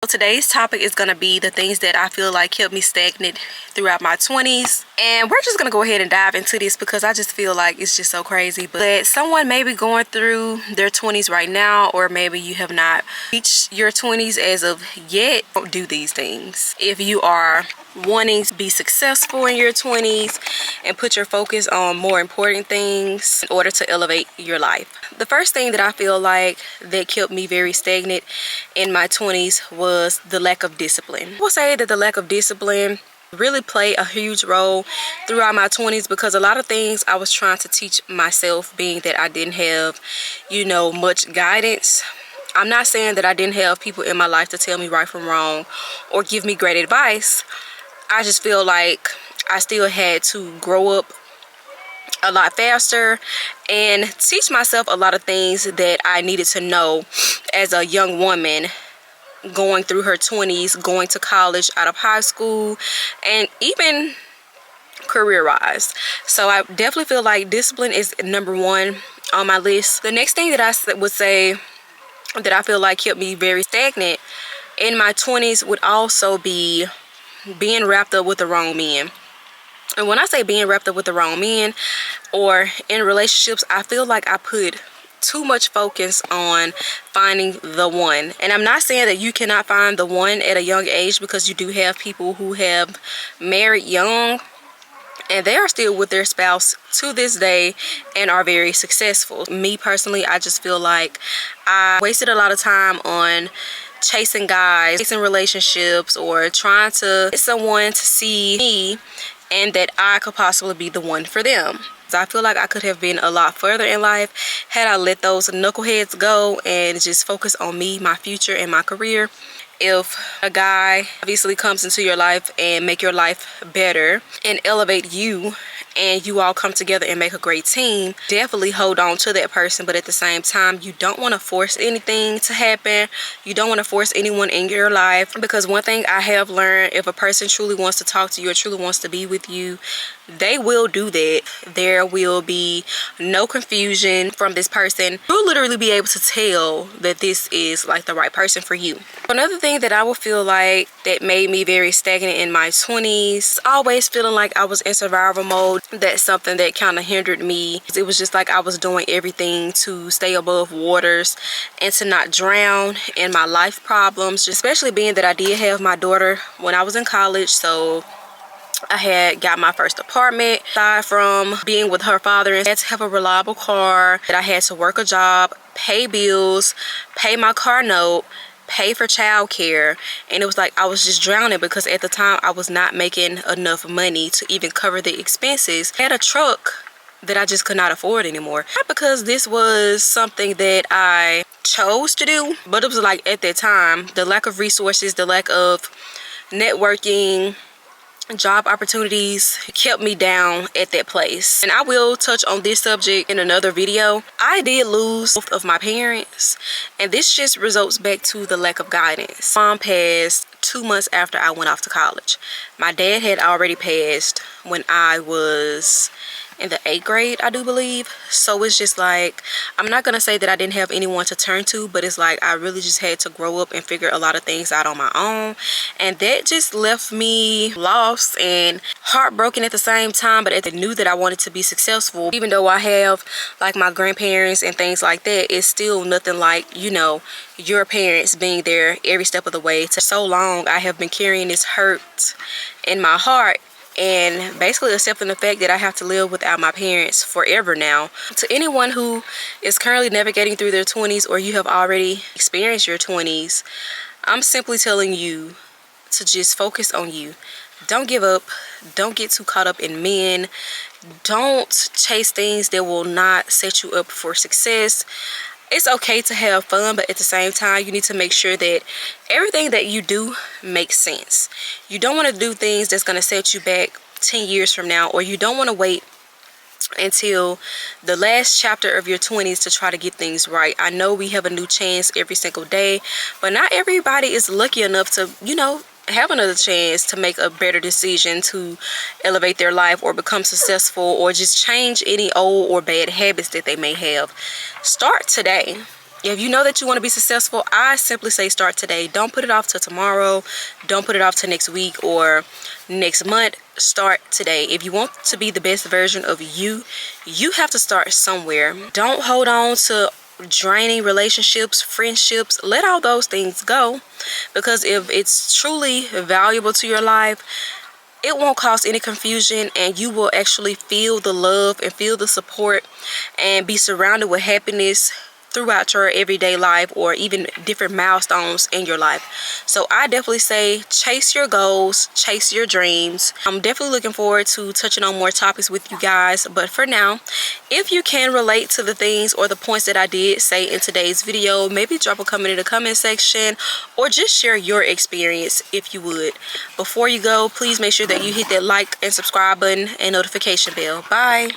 today's topic is going to be the things that I feel like kept me stagnant throughout my 20s. And we're just going to go ahead and dive into this because I just feel like it's just so crazy. But someone may be going through their 20s right now, or maybe you have not reached your 20s as of yet. Don't do these things. If you are wanting to be successful in your 20s and put your focus on more important things in order to elevate your life. The first thing that I feel like that kept me very stagnant in my 20s was the lack of discipline. I will say that the lack of discipline really played a huge role throughout my 20s because a lot of things I was trying to teach myself, being that I didn't have, much guidance. I'm not saying that I didn't have people in my life to tell me right from wrong or give me great advice. I just feel like I still had to grow up a lot faster and teach myself a lot of things that I needed to know as a young woman going through her 20s, going to college, out of high school, and even career-wise. So I definitely feel like discipline is number one on my list. The next thing that I would say that I feel like kept me very stagnant in my 20s would also be being wrapped up with the wrong men. And when I say being wrapped up with the wrong men or in relationships, I feel like I put too much focus on finding the one. And I'm not saying that you cannot find the one at a young age, because you do have people who have married young and they are still with their spouse to this day and are very successful. Me personally, I just feel like I wasted a lot of time on chasing guys, chasing relationships, or trying to get someone to see me and that I could possibly be the one for them. I feel like I could have been a lot further in life had I let those knuckleheads go and just focus on me, my future, and my career. If a guy obviously comes into your life and make your life better and elevate you, and you all come together and make a great team, definitely hold on to that person. But at the same time, you don't want to force anything to happen. You don't want to force anyone in your life, because one thing I have learned, if a person truly wants to talk to you or truly wants to be with you, they will do that. There will be no confusion from this person. You'll literally be able to tell that this is like the right person for you. Another thing that I would feel like that made me very stagnant in my 20s, always feeling like I was in survival mode. That's something that kind of hindered me. It was just like I was doing everything to stay above waters and to not drown in my life problems, especially being that I did have my daughter when I was in college. So I had got my first apartment. Aside from being with her father, I had to have a reliable car, that I had to work a job, pay bills, pay my car note, pay for childcare, and it was like I was just drowning because at the time I was not making enough money to even cover the expenses. I had a truck that I just could not afford anymore. Not because this was something that I chose to do, but it was like at that time, the lack of resources, the lack of networking, job opportunities kept me down at that place. And I will touch on this subject in another video. I did lose both of my parents, and this just results back to the lack of guidance. Mom passed 2 months after I went off to college. My dad had already passed when I was in the 8th grade, I do believe. So it's just like, I'm not gonna say that I didn't have anyone to turn to, but it's like I really just had to grow up and figure a lot of things out on my own, and that just left me lost and heartbroken at the same time. But I knew that I wanted to be successful. Even though I have like my grandparents and things like that, it's still nothing like, your parents being there every step of the way. For so long I have been carrying this hurt in my heart and basically accepting the fact that I have to live without my parents forever now. To anyone who is currently navigating through their 20s, or you have already experienced your 20s, I'm simply telling you to just focus on you. Don't give up. Don't get too caught up in men. Don't chase things that will not set you up for success. It's okay to have fun, but at the same time, you need to make sure that everything that you do makes sense. You don't want to do things that's going to set you back 10 years from now, or you don't want to wait until the last chapter of your 20s to try to get things right. I know we have a new chance every single day, but not everybody is lucky enough to, have another chance to make a better decision to elevate their life or become successful or just change any old or bad habits that they may have. Start today. If you know that you want to be successful, I simply say start today. Don't put it off till tomorrow. Don't put it off till next week or next month. Start today. If you want to be the best version of you, you have to start somewhere. Don't hold on to draining relationships, friendships. Let all those things go, because if it's truly valuable to your life, it won't cause any confusion, and you will actually feel the love and feel the support and be surrounded with happiness throughout your everyday life, or even different milestones in your life. So I definitely say chase your goals, chase your dreams. I'm definitely looking forward to touching on more topics with you guys, but for now, if you can relate to the things or the points that I did say in today's video, maybe drop a comment in the comment section, or just share your experience if you would. Before you go, please make sure that you hit that like and subscribe button and notification bell. Bye.